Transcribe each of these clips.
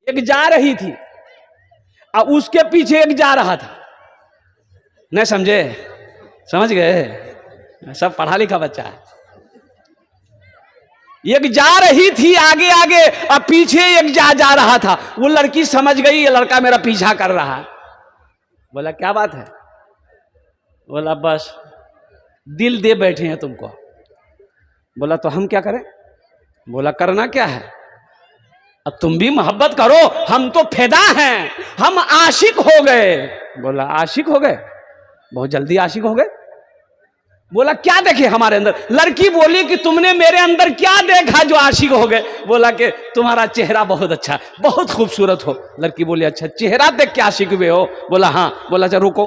एक जा रही थी और उसके पीछे एक जा रहा था। नहीं समझे? समझ गए? सब पढ़ा लिखा बच्चा है। एक जा रही थी आगे आगे और पीछे एक जा रहा था। वो लड़की समझ गई ये लड़का मेरा पीछा कर रहा है। बोला क्या बात है? बोला बस दिल दे बैठे हैं तुमको। बोला तो हम क्या करें? बोला करना क्या है, अब तुम भी मोहब्बत करो, हम तो फिदा हैं, हम आशिक हो गए। बोला आशिक हो गए? बहुत जल्दी आशिक हो गए? बोला क्या देखे हमारे अंदर? लड़की बोली कि तुमने मेरे अंदर क्या देखा जो आशिक हो गए? बोला कि तुम्हारा चेहरा बहुत अच्छा, बहुत खूबसूरत हो। लड़की बोली अच्छा चेहरा देख के आशिक हुए हो? बोला हाँ। बोला अच्छा रुको।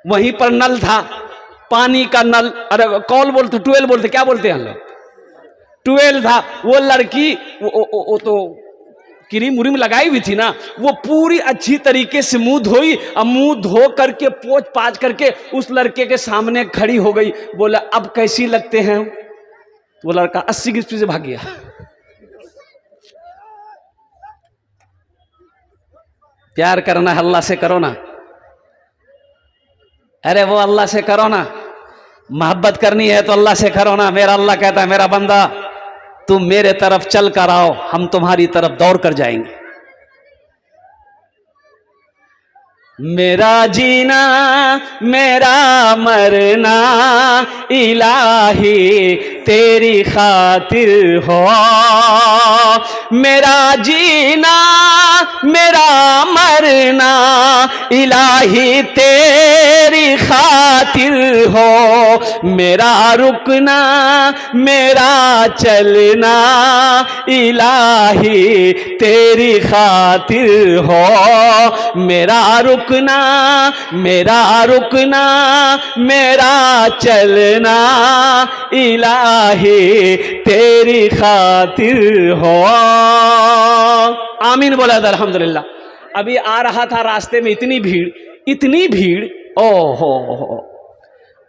वहीं पर नल था, पानी का नल, अरे कॉल बोलते, ट्वेल बोलते, क्या बोलते हैं हम लोग, ट्वेल था। वो लड़की वो तो क्रीम उरीम लगाई हुई थी ना, वो पूरी अच्छी तरीके से मुंह धोई और मुंह धो करके पोंछ पाछ करके उस लड़के के सामने खड़ी हो गई। बोला अब कैसी लगते हैं? वो लड़का 80 की स्पीड से भाग गया। प्यार करना है अल्लाह से करो ना, अरे वो अल्लाह से करो ना। मोहब्बत करनी है तो अल्लाह से करो ना। मेरा अल्लाह कहता है मेरा बंदा तुम मेरे तरफ चल कर आओ, हम तुम्हारी तरफ दौड़ कर जाएंगे। मेरा जीना मेरा मरना इलाही तेरी खातिर हो। मेरा जीना मेरा मरना इलाही तेरी खातिर हो। मेरा रुकना मेरा चलना इलाही तेरी खातिर हो। मेरा रुकना मेरा चलना इलाही तेरी खातिर हो। आमीन बोला था अल्हम्दुलिल्लाह। अभी आ रहा था रास्ते में इतनी भीड़, ओहो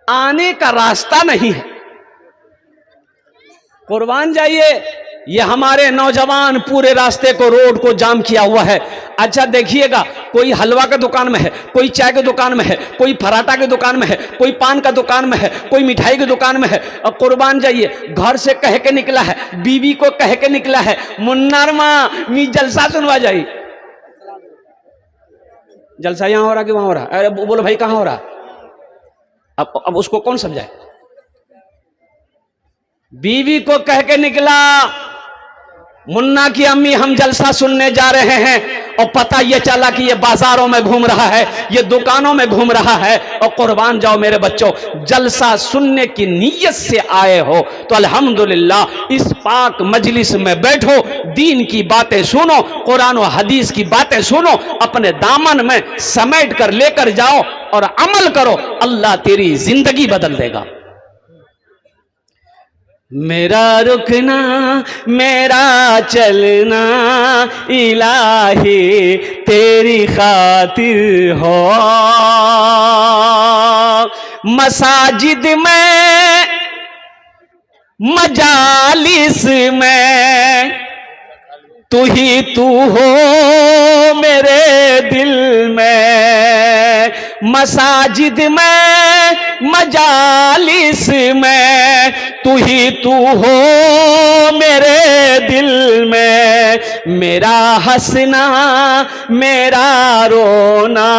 आने का रास्ता नहीं है। कुर्बान जाइए, ये हमारे नौजवान पूरे रास्ते को, रोड को जाम किया हुआ है। अच्छा देखिएगा, कोई हलवा के दुकान में है, कोई चाय के दुकान में है, कोई पराठा के दुकान में है, कोई पान का दुकान में है, कोई मिठाई की दुकान में है। और कुर्बान जाइए, घर से कह के निकला है, बीवी को कह के निकला है मुन्नार माँ मी जलसा सुनवा जाई। जलसा यहाँ हो रहा कि वहां हो रहा? अरे बोलो भाई कहाँ हो रहा? अब उसको कौन समझाए? बीवी को कह के निकला मुन्ना की अम्मी हम जलसा सुनने जा रहे हैं, और पता ये चला कि ये बाजारों में घूम रहा है, ये दुकानों में घूम रहा है। और कुर्बान जाओ मेरे बच्चों, जलसा सुनने की नीयत से आए हो तो अल्हम्दुलिल्लाह इस पाक मजलिस में बैठो, दीन की बातें सुनो, कुरान और हदीस की बातें सुनो, अपने दामन में समेट कर लेकर जाओ और अमल करो, अल्लाह तेरी जिंदगी बदल देगा। मेरा रुकना मेरा चलना इलाही तेरी खातिर हो। मसाजिद में मजालिस में तू ही तू हो मेरे दिल में। मसाजिद में मजालिस में तू ही तू हो मेरे दिल में। मेरा हंसना मेरा रोना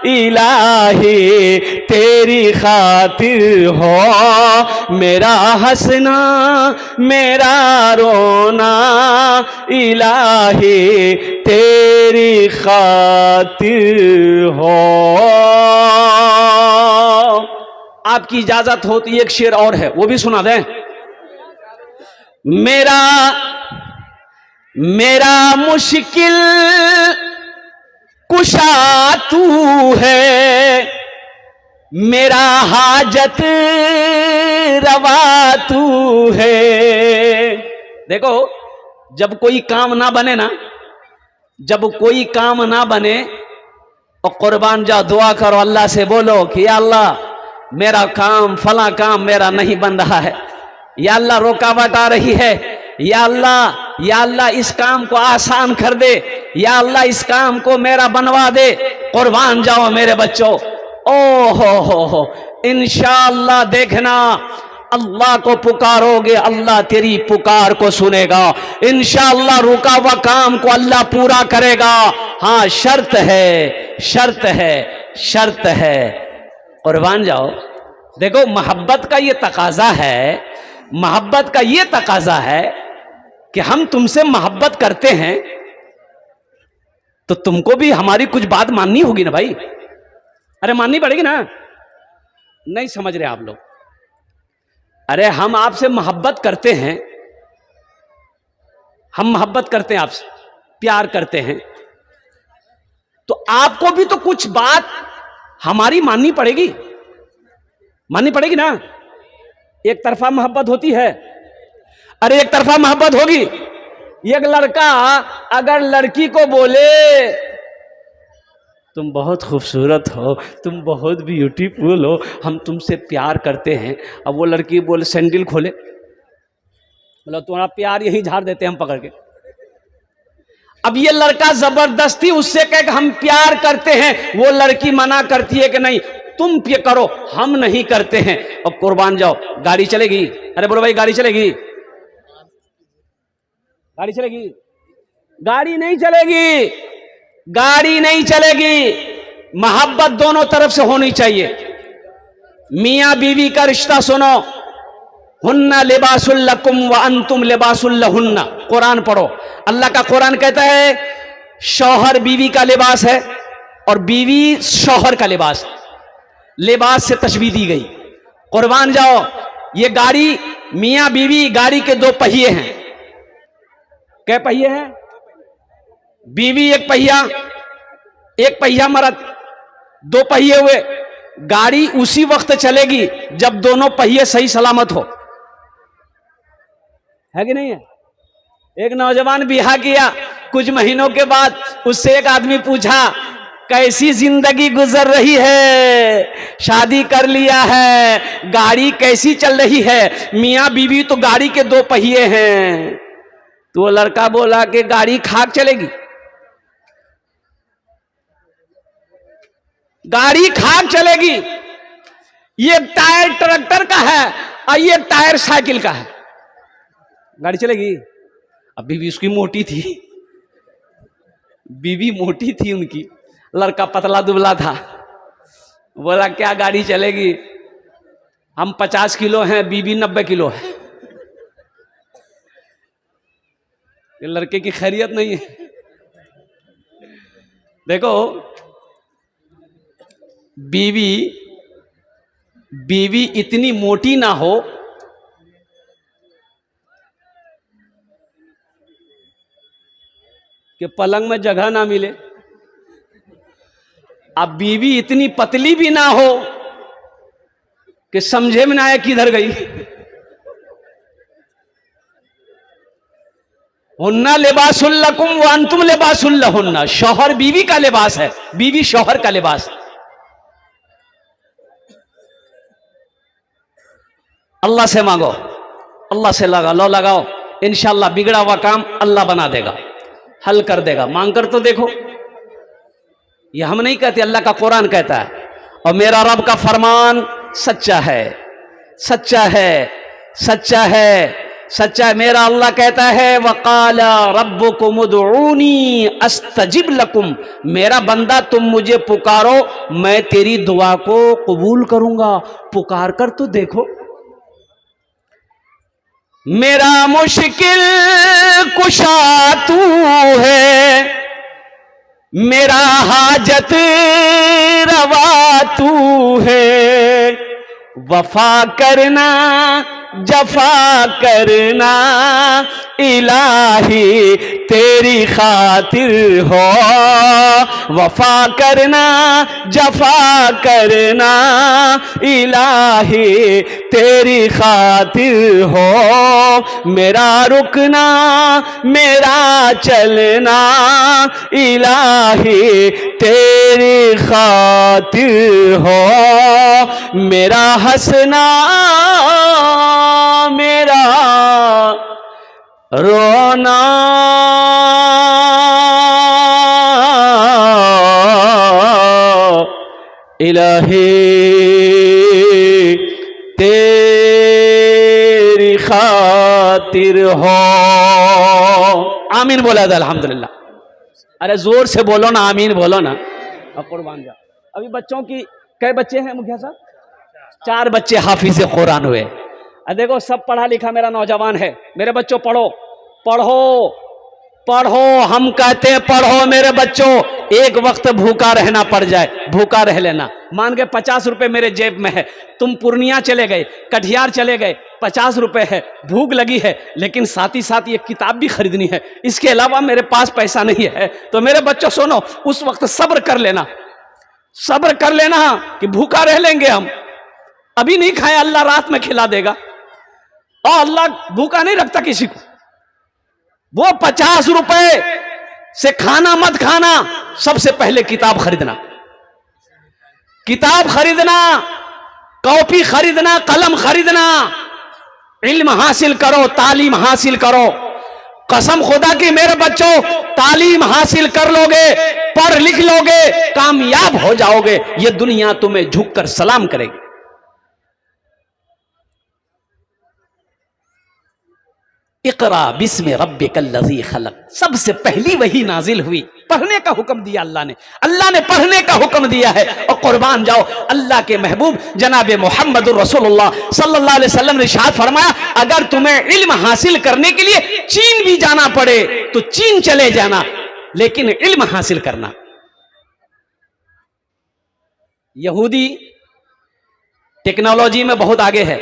इलाही तेरी खातिर हो। मेरा हंसना मेरा रोना इलाही तेरी खातिर हो। आपकी इजाजत हो तो एक शेर और है, वो भी सुना दें। मेरा मुश्किल कुशा तू है, मेरा हाजत रवा तू है। देखो जब कोई काम ना बने ना, जब कोई काम ना बने और कुर्बान जाओ दुआ करो, अल्लाह से बोलो कि या अल्लाह मेरा काम फला काम मेरा नहीं बन रहा है, या अल्लाह रुकावट आ रही है, या अल्लाह इस काम को आसान कर दे, या अल्लाह इस काम को मेरा बनवा दे, कुर्बान जाओ मेरे बच्चों। ओ हो, इंशाअल्लाह देखना, अल्लाह को पुकारोगे अल्लाह तेरी पुकार को सुनेगा, इंशाअल्लाह रुका हुआ काम को अल्लाह पूरा करेगा। हाँ, शर्त है, शर्त है, शर्त है, कुर्बान जाओ। देखो मोहब्बत का ये तकाजा है, मोहब्बत का ये तकाजा है कि हम तुमसे मोहब्बत करते हैं तो तुमको भी हमारी कुछ बात माननी होगी ना भाई। अरे माननी पड़ेगी ना। नहीं समझ रहे आप लोग। अरे हम आपसे मोहब्बत करते हैं, हम मोहब्बत करते हैं आपसे, प्यार करते हैं, तो आपको भी तो कुछ बात हमारी माननी पड़ेगी, माननी पड़ेगी ना। एक तरफा मोहब्बत होती है। अरे एक तरफा मोहब्बत होगी। एक लड़का अगर लड़की को बोले तुम बहुत खूबसूरत हो, तुम बहुत ब्यूटीफुल हो, हम तुमसे प्यार करते हैं, अब वो लड़की बोले सैंडल खोले, बोला तुम्हारा प्यार यही झाड़ देते हैं हम पकड़ के। अब ये लड़का जबरदस्ती उससे कहे कि हम प्यार करते हैं, वो लड़की मना करती है कि नहीं तुम पे करो, हम नहीं करते हैं। अब कुर्बान जाओ, गाड़ी चलेगी? अरे बोलो भाई गाड़ी चलेगी? गाड़ी चलेगी? गाड़ी नहीं चलेगी, गाड़ी नहीं चलेगी। मोहब्बत दोनों तरफ से होनी चाहिए। मियां बीवी का रिश्ता सुनो, हुन्ना लिबासुल लकुम व अंतुम लिबासुल लहुन्ना। कुरान पढ़ो, अल्लाह का कुरान कहता है शौहर बीवी का लिबास है और बीवी शौहर का लिबास है। लिबास से तशबीह दी गई। कुर्बान जाओ, ये गाड़ी, मियां बीवी गाड़ी के दो पहिए हैं। कै पहिए हैं? बीवी एक पहिया मर्द, दो पहिए हुए। गाड़ी उसी वक्त चलेगी जब दोनों पहिए सही सलामत हो, है कि नहीं है? एक नौजवान बियाह किया, कुछ महीनों के बाद उससे एक आदमी पूछा कैसी जिंदगी गुजर रही है, शादी कर लिया है, गाड़ी कैसी चल रही है? मियां बीवी तो गाड़ी के दो पहिए हैं। तो वो लड़का बोला कि गाड़ी खाक चलेगी, गाड़ी खाक चलेगी। ये टायर ट्रैक्टर का है और ये टायर साइकिल का है, गाड़ी चलेगी? अब बीवी उसकी मोटी थी, बीवी मोटी थी उनकी, लड़का पतला दुबला था। बोला क्या गाड़ी चलेगी, हम 50 किलो हैं, बीवी 90 किलो है। ये लड़के की खैरियत नहीं है। देखो बीवी इतनी मोटी ना हो कि पलंग में जगह ना मिले, अब बीवी इतनी पतली भी ना हो कि समझे में ना आए किधर गई। हुन्ना लिबासुल लकुम व अंतुम लिबासुल लहुन्ना। शौहर बीवी का लिबास है, बीवी शौहर का लिबास। अल्लाह से मांगो, अल्लाह से लगाओ, इंशाअल्लाह बिगड़ा हुआ काम अल्लाह बना देगा, हल कर देगा। मांग कर तो देखो। ये हम नहीं कहते, अल्लाह का कुरान कहता है। और मेरा रब का फरमान सच्चा है, सच्चा है, सच्चा है, सच्चा है। मेरा अल्लाह कहता है वक़ाला रब्बुकुम उदऊनी अस्तजिब लकुम। मेरा बंदा तुम मुझे पुकारो, मैं तेरी दुआ को कबूल करूंगा। पुकार कर तो देखो। मेरा मुश्किल कुशा तू है, मेरा हाजत रवा तू है। वफा करना जफा करना इलाही तेरी खातिर हो। वफा करना जफा करना इलाही तेरी खातिर हो। मेरा रुकना मेरा चलना इलाही तेरी खातिर हो। मेरा हंसना मेरा रोना इलाही तेरी खातिर हो। आमीन बोला था अल्हम्दुलिल्लाह। अरे जोर से बोलो ना, आमीन बोलो ना। अब कुर्बान जाओ। अभी बच्चों की कई बच्चे हैं मुखिया साहब? 4 बच्चे हाफिज कुरान हुए। देखो सब पढ़ा लिखा मेरा नौजवान है। मेरे बच्चों पढ़ो पढ़ो पढ़ो, हम कहते हैं पढ़ो मेरे बच्चों। एक वक्त भूखा रहना पड़ जाए, भूखा रह लेना। मान के 50 रुपए मेरे जेब में है, तुम पूर्णिया चले गए, कटिहार चले गए, 50 रुपए है, भूख लगी है, लेकिन साथ ही साथ ये किताब भी खरीदनी है, इसके अलावा मेरे पास पैसा नहीं है। तो मेरे बच्चों सुनो, उस वक्त सब्र कर लेना, सब्र कर लेना कि भूखा रह लेंगे हम। अभी नहीं खाए, अल्लाह रात में खिला देगा, और अल्लाह भूखा नहीं रखता किसी को। वो 50 रुपए से खाना मत खाना, सबसे पहले किताब खरीदना, किताब खरीदना, कॉपी खरीदना, कलम खरीदना, इल्म हासिल करो, तालीम हासिल करो। कसम खुदा की मेरे बच्चों, तालीम हासिल कर लोगे, पढ़ लिख लोगे, कामयाब हो जाओगे। ये दुनिया तुम्हें झुककर सलाम करेगी। इक़रा बिस्मि रब्बिकल्लज़ी खलक़, सबसे पहली वही नाजिल हुई। पढ़ने का हुक्म दिया अल्लाह ने, अल्लाह ने पढ़ने का हुक्म दिया है। और कुर्बान जाओ, अल्लाह के महबूब जनाब मोहम्मदुर रसूलुल्लाह सल्लल्लाहु अलैहि वसल्लम ने इरशाद फरमाया, अगर तुम्हें इल्म हासिल करने के लिए चीन भी जाना पड़े तो चीन चले जाना, लेकिन इल्म हासिल करना। यहूदी टेक्नोलॉजी में बहुत आगे है।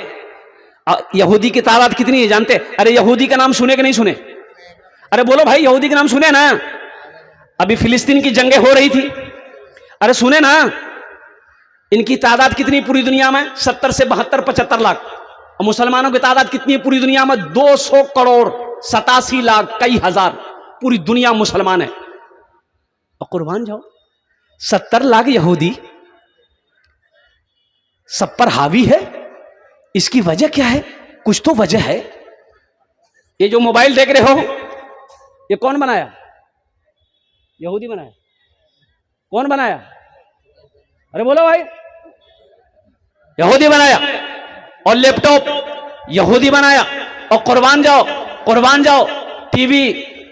यहूदी की तादाद कितनी है जानते? अरे यहूदी का नाम सुने कि नहीं सुने? अरे बोलो भाई, यहूदी का नाम सुने ना? अभी फिलिस्तीन की जंगें हो रही थी, अरे सुने ना? इनकी तादाद कितनी पूरी दुनिया में? 70 से 72 75 लाख। और मुसलमानों की तादाद कितनी है पूरी दुनिया में? 200 करोड़ 87 लाख कई हजार। पूरी दुनिया मुसलमान है। और कुर्बान जाओ, 70 लाख यहूदी सब पर हावी है। इसकी वजह क्या है? कुछ तो वजह है। ये जो मोबाइल देख रहे हो, ये कौन बनाया? यहूदी बनाया। कौन बनाया? अरे बोलो भाई, यहूदी बनाया। और लैपटॉप यहूदी बनाया। और कुर्बान जाओ, कुर्बान जाओ, टीवी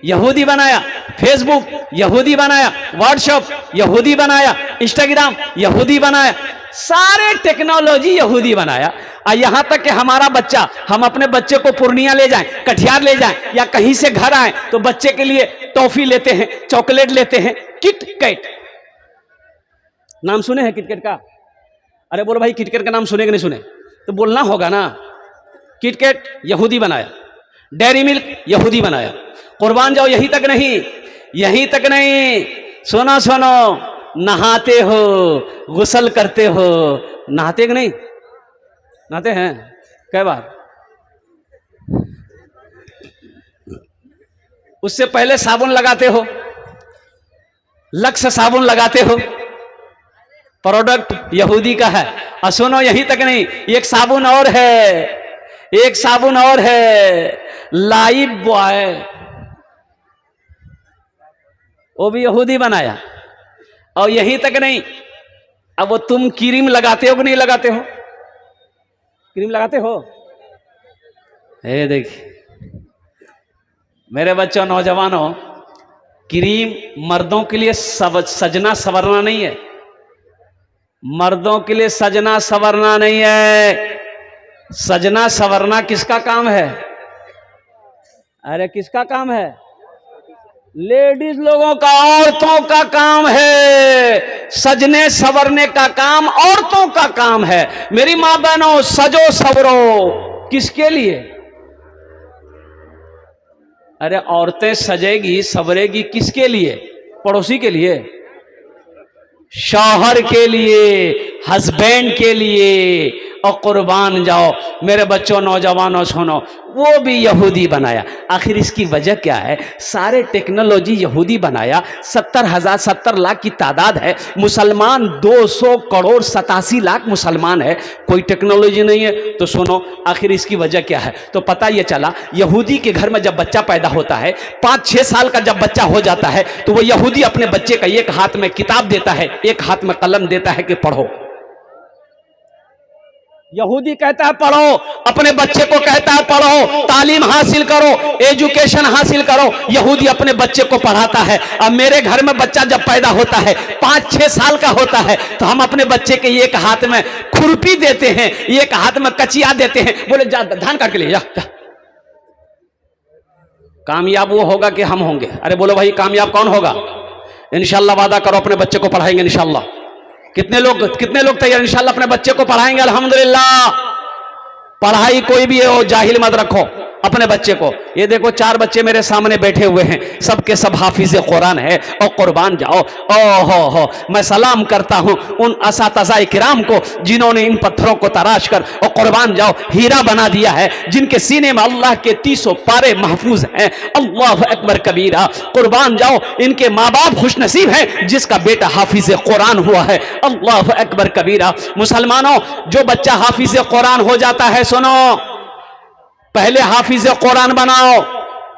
यहूदी बनाया, फेसबुक यहूदी बनाया, व्हाट्सएप यहूदी बनाया, इंस्टाग्राम यहूदी बनाया, सारे टेक्नोलॉजी यहूदी बनाया। और यहां तक कि हमारा बच्चा, हम अपने बच्चे को पूर्णिया ले जाएं, कटिहार ले जाएं, या कहीं से घर आए तो बच्चे के लिए टॉफी लेते हैं, चॉकलेट लेते हैं, किटकैट। नाम सुने हैं किटकैट का? अरे बोलो भाई, किटकैट का नाम सुने कि नहीं सुने? तो बोलना होगा ना। किटकैट यहूदी बनाया, डेयरी मिल्क यहूदी बनाया। कुर्बान जाओ, यही तक नहीं, यही तक नहीं, सुनो सुनो, नहाते हो, गुस्ल करते हो, नहाते कि नहीं? नहाते हैं कई बार। उससे पहले साबुन लगाते हो, लक्स साबुन लगाते हो, प्रोडक्ट यहूदी का है। और सुनो, यही तक नहीं, एक साबुन और है, एक साबुन और है, लाइफ बॉय, वो भी यहूदी बनाया। और यही तक नहीं, अब वो तुम क्रीम लगाते हो कि नहीं लगाते हो? क्रीम लगाते हो? ये देखिए मेरे बच्चों, नौजवानों, क्रीम मर्दों के लिए सजना संवरना नहीं है। मर्दों के लिए सजना संवरना नहीं है। सजना संवरना किसका काम है? अरे किसका काम है? लेडीज लोगों का, औरतों का काम है। सजने संवरने का काम औरतों का काम है। मेरी मां बहनों, सजो संवरो। किसके लिए? अरे औरतें सजेगी संवरेगी किसके लिए? पड़ोसी के लिए, शौहर के लिए, हस्बैंड के लिए, और कुर्बान जाओ मेरे बच्चों नौजवानों सुनो, वो भी यहूदी बनाया। आखिर इसकी वजह क्या है? सारे टेक्नोलॉजी यहूदी बनाया। 70 लाख की तादाद है, मुसलमान 200 करोड़ 87 लाख मुसलमान है, कोई टेक्नोलॉजी नहीं है। तो सुनो आखिर इसकी वजह क्या है? तो पता ये चला यहूदी के घर में जब बच्चा पैदा होता है, 5-6 साल का जब बच्चा हो जाता है, तो वो यहूदी अपने बच्चे का एक हाथ में किताब देता है, एक हाथ में कलम देता है कि पढ़ो। यहूदी कहता है पढ़ो, अपने बच्चे को कहता है पढ़ो, तालीम हासिल करो, एजुकेशन हासिल करो। यहूदी अपने बच्चे को पढ़ाता है। अब मेरे घर में बच्चा जब पैदा होता है, 5-6 साल का होता है, तो हम अपने बच्चे के एक हाथ में खुरपी देते हैं, एक हाथ में कचिया देते हैं, बोले जा धान काट के ले जा। कामयाब वो होगा कि हम होंगे? अरे बोलो भाई कामयाब कौन होगा? इंशाल्लाह वादा करो अपने बच्चे को पढ़ाएंगे इंशाल्लाह। कितने लोग तैयार? इंशाल्लाह अपने बच्चे को पढ़ाएंगे अल्हम्दुलिल्लाह। पढ़ाई कोई भी हो, जाहिल मत रखो अपने बच्चे को। ये देखो 4 बच्चे मेरे सामने बैठे हुए हैं, सबके सब हाफिज कुरान है। और कुर्बान जाओ, ओहो मैं सलाम करता हूं उन असातिज़ा किराम को जिन्होंने इन पत्थरों को तराश कर और कुर्बान जाओ हीरा बना दिया है, जिनके सीने में अल्लाह के 30 पारे महफूज हैं। अल्लाह अकबर कबीरा। कुर्बान जाओ इनके माँ बाप खुश नसीब हैं जिसका बेटा हाफिज कुरान हुआ है। अल्लाह अकबर कबीरा। मुसलमानों, जो बच्चा हाफिज कुरान हो जाता है, सुनो, पहले हाफिज कुरान बनाओ,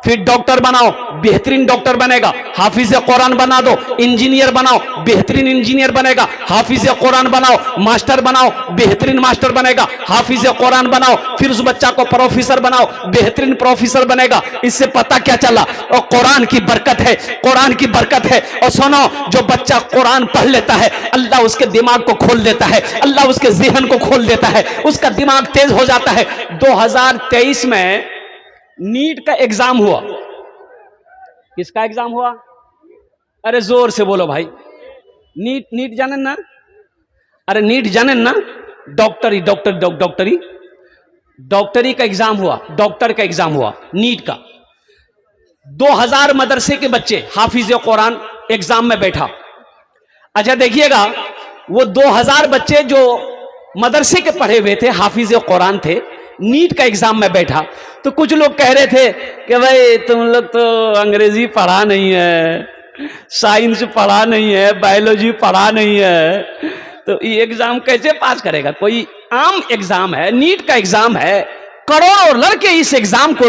फिर डॉक्टर बनाओ, बेहतरीन डॉक्टर बनेगा। हाफिज कुरान बना दो, इंजीनियर बनाओ, बेहतरीन इंजीनियर बनेगा। हाफिज कुरान बनाओ, मास्टर बनाओ, बेहतरीन मास्टर बनेगा। हाफिज कुरान बनाओ, फिर उस बच्चा को प्रोफेसर बनाओ, बेहतरीन प्रोफेसर बनेगा। इससे पता क्या चला? और कुरान की बरकत है, कुरान की बरकत है। और सुनो, जो बच्चा कुरान पढ़ लेता है, अल्लाह उसके दिमाग को खोल देता है, अल्लाह उसके ज़हन को खोल देता है, उसका दिमाग तेज हो जाता है। 2023 में नीट का एग्जाम हुआ। किसका एग्जाम हुआ? अरे जोर से बोलो भाई। नीट जाने ना? अरे नीट जाने ना? डॉक्टरी का एग्जाम हुआ, डॉक्टर का एग्जाम हुआ नीट का। 2000 मदरसे के बच्चे हाफिज कुरान एग्जाम में बैठा। अच्छा देखिएगा, वो 2000 बच्चे जो मदरसे के पढ़े हुए थे, हाफिज कुरान थे, नीट का एग्जाम में बैठा। तो कुछ लोग कह रहे थे कि भाई तुम लोग तो अंग्रेजी पढ़ा नहीं है, साइंस पढ़ा नहीं है, बायोलॉजी पढ़ा नहीं है, तो ये एग्जाम कैसे पास करेगा? कोई आम एग्जाम है, नीट का एग्जाम है, करोड़ों लड़के इस एग्जाम को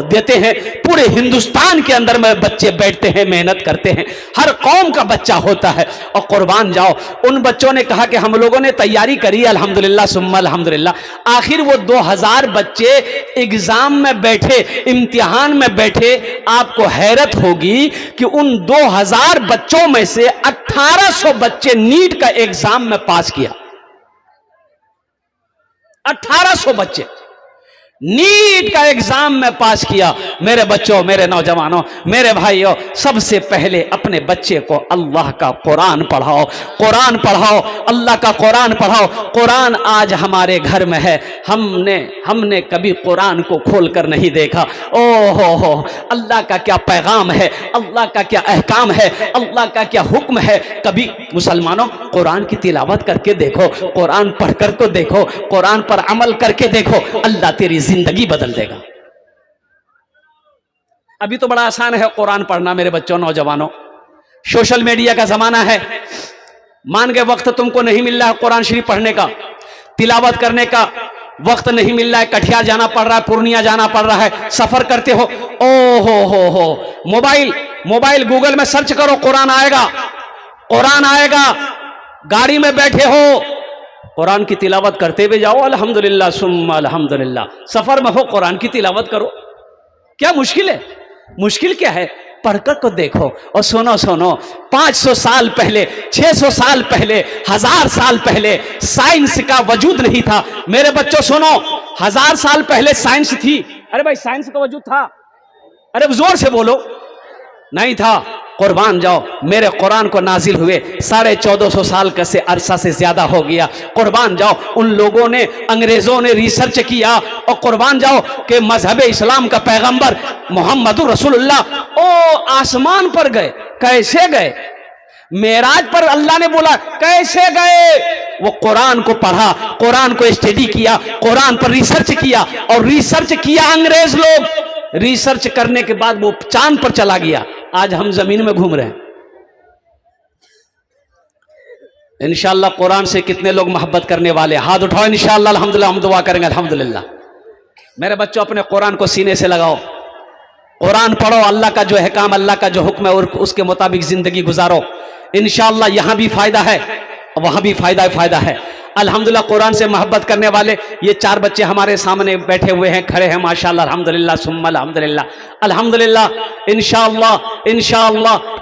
देते हैं। पूरे हिंदुस्तान के अंदर में बच्चे बैठते हैं, मेहनत करते हैं, हर कौम का बच्चा होता है। और कुर्बान जाओ, उन बच्चों ने कहा कि हम लोगों ने तैयारी करी, अल्हम्दुलिल्लाह सुम्मा अल्हम्दुलिल्लाह। आखिर वो 2000 बच्चे एग्जाम में बैठे, इम्तिहान में बैठे। आपको हैरत होगी कि उन 2000 बच्चों में से 1800 बच्चे नीट का एग्जाम में पास किया। 1800 बच्चे नीट का एग्जाम में पास किया। मेरे बच्चों, मेरे नौजवानों, मेरे भाइयों, सबसे पहले अपने बच्चे को अल्लाह का कुरान पढ़ाओ, कुरान पढ़ाओ, अल्लाह का कुरान पढ़ाओ। कुरान आज हमारे घर में है, हमने कभी कुरान को खोलकर नहीं देखा। ओहो हो, अल्लाह का क्या पैगाम है, अल्लाह का क्या अहकाम है, अल्लाह का क्या हुक्म है। कभी मुसलमानों कुरान की तिलावत करके देखो, कुरान पढ़कर तो देखो, कुरान पर अमल करके देखो, अल्लाह तेरी जिंदगी बदल देगा। अभी तो बड़ा आसान है कुरान पढ़ना मेरे बच्चों, नौजवानों। सोशल मीडिया का जमाना है, मान गए वक्त तुमको नहीं मिल रहा है कुरान शरीफ पढ़ने का, तिलावत करने का वक्त नहीं मिल रहा है, कटिहार जाना पड़ रहा है, पूर्णिया जाना पड़ रहा है, सफर करते हो, ओ हो मोबाइल गूगल में सर्च करो, कुरान आएगा, कुरान आएगा। गाड़ी में बैठे हो, कुरान की तिलावत करते हुए जाओ, अल्हम्दुलिल्लाह सुम्मा अल्हम्दुलिल्लाह। सफर में हो, कुरान की तिलावत करो। क्या मुश्किल है? मुश्किल क्या है? पढ़कर को देखो। और सुनो 500 साल पहले, 600 साल पहले, 1000 साल पहले साइंस का वजूद नहीं था। मेरे बच्चों सुनो, 1000 साल पहले साइंस थी? अरे भाई साइंस का वजूद था? अरे जोर से बोलो, नहीं था। कुर्बान जाओ, मेरे कुरान को नाजिल हुए 1450 साल का से अरसा से ज्यादा हो गया। कुर्बान जाओ, उन लोगों ने, अंग्रेजों ने रिसर्च किया। और कुर्बान जाओ कि मजहब इस्लाम का पैगंबर मोहम्मद रसूलुल्लाह ओ आसमान पर गए। कैसे गए? मेराज पर अल्लाह ने बोला कैसे गए? वो कुरान को पढ़ा, कुरान को स्टडी किया, कुरान पर रिसर्च किया, और रिसर्च किया अंग्रेज लोग। रिसर्च करने के बाद वो चांद पर चला गया। आज हम जमीन में घूम रहे हैं। इंशाअल्लाह कुरान से कितने लोग मोहब्बत करने वाले, हाथ उठाओ इंशाअल्लाह। अल्हम्दुलिल्लाह, हम दुआ करेंगे अल्हम्दुलिल्लाह। मेरे बच्चों, अपने कुरान को सीने से लगाओ, कुरान पढ़ो, अल्लाह का जो अहकाम, अल्लाह का जो हुक्म है और उसके मुताबिक जिंदगी गुजारो। इंशाअल्लाह यहां भी फायदा है, वहां भी फायदा है। अल्हम्दुलिल्लाह कुरान से मोहब्बत करने वाले ये 4 बच्चे हमारे सामने बैठे हुए हैं, खड़े हैं, माशाअल्लाह, अल्हम्दुलिल्लाह सुम्मा अल्हम्दुलिल्लाह, अल्हम्दुलिल्लाह।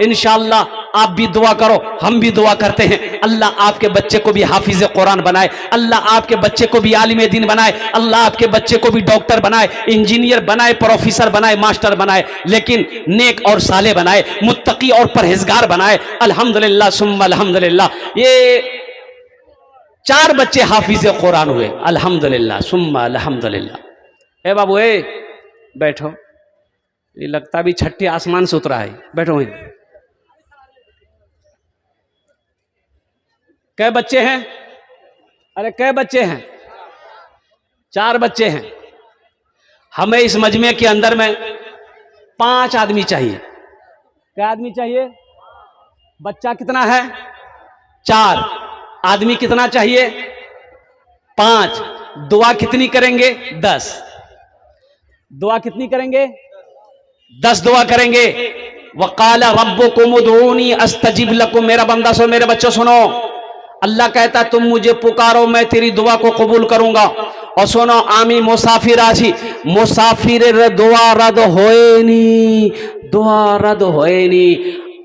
इंशाअल्लाह आप भी दुआ करो, हम भी दुआ करते हैं। अल्लाह आपके बच्चे को भी हाफिज कुरान बनाए, अल्लाह आपके बच्चे को भी आलिम दीन बनाए, अल्लाह आपके बच्चे को भी डॉक्टर बनाए, इंजीनियर बनाए, प्रोफेसर बनाए, मास्टर बनाए, लेकिन नेक और साले बनाए, मुत्तकी और परहेजगार बनाए। अल्हम्दुलिल्लाह सुम्मा अल्हम्दुलिल्लाह। ये 4 बच्चे हाफिज कुरान हुए, अल्हम्दुलिल्लाह सुम्मा अल्हम्दुलिल्लाह। ए बाबू, ए बैठो, ये लगता भी छठे आसमान से उतरा है, बैठो। वहीं कै बच्चे हैं? अरे कै बच्चे हैं? 4 बच्चे हैं। हमें इस मजमे के अंदर में 5 आदमी चाहिए। क्या आदमी चाहिए? बच्चा कितना है? 4। आदमी कितना चाहिए? 5। दुआ कितनी करेंगे? 10। दुआ कितनी करेंगे? 10 दुआ करेंगे। वक़ाला रब्बुकुम उदऊनी अस्तजिब लकुम। मेरा बंदा सुनो, मेरे बच्चों सुनो, अल्लाह कहता तुम मुझे पुकारो, मैं तेरी दुआ को कबूल करूंगा। और सुनो, आमी मुसाफिर आशी, मुसाफिर दुआ रद होए नी, दुआ रद होए नी।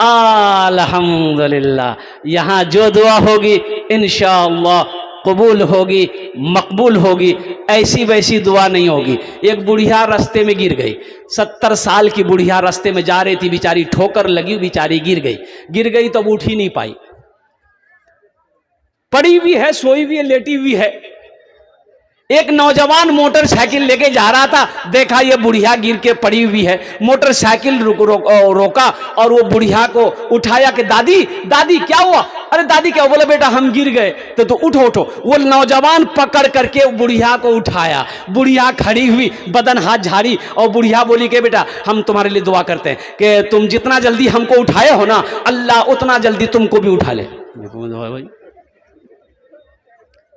अल्हम्दुलिल्लाह, यहां जो दुआ होगी इंशाअल्लाह कबूल होगी, मकबूल होगी। ऐसी वैसी दुआ नहीं होगी। एक बुढ़िया रास्ते में गिर गई, 70 साल की बुढ़िया रास्ते में जा रही थी, बेचारी ठोकर लगी, बेचारी गिर गई तो उठ ही नहीं पाई, पड़ी हुई है, सोई हुई है, लेटी हुई है। एक नौजवान मोटरसाइकिल लेके जा रहा था, देखा ये बुढ़िया गिर के पड़ी हुई है, मोटरसाइकिल रोका और वो बुढ़िया को उठाया कि दादी दादी क्या हुआ? अरे दादी क्या हुआ? बोले बेटा हम गिर गए। तो उठो। वो नौजवान पकड़ करके बुढ़िया को उठाया, बुढ़िया खड़ी हुई, बदन हाथ झाड़ी, और बुढ़िया बोली कि बेटा हम तुम्हारे लिए दुआ करते हैं कि तुम जितना जल्दी हमको उठाए हो ना, अल्लाह उतना जल्दी तुमको भी उठा ले। भाई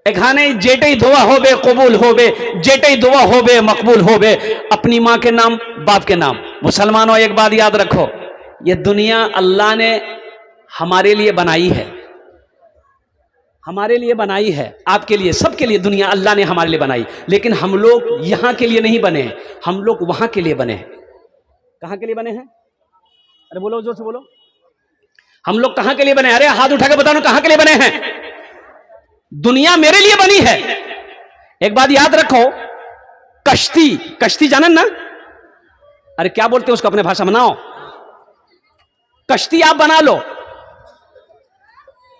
एखाने जेटे दुआ होबे कबूल होबे, जेटे दुआ होबे मकबूल होबे। अपनी माँ के नाम, बाप के नाम। मुसलमानों, एक बात याद रखो, ये दुनिया अल्लाह ने हमारे लिए बनाई है, हमारे लिए बनाई है, आपके लिए, सबके लिए दुनिया अल्लाह ने हमारे लिए बनाई। लेकिन हम लोग यहां के लिए नहीं बने हैं, हम लोग वहां के लिए बने हैं। कहां के लिए बने हैं? अरे बोलो, जोर से बोलो। हम लोग कहां के लिए बने? अरे हाथ उठा के बताओ ना, कहां के लिए बने हैं? दुनिया मेरे लिए बनी है। एक बात याद रखो, कश्ती जानन ना? अरे क्या बोलते हैं उसको, अपने भाषा बनाओ। कश्ती आप बना लो,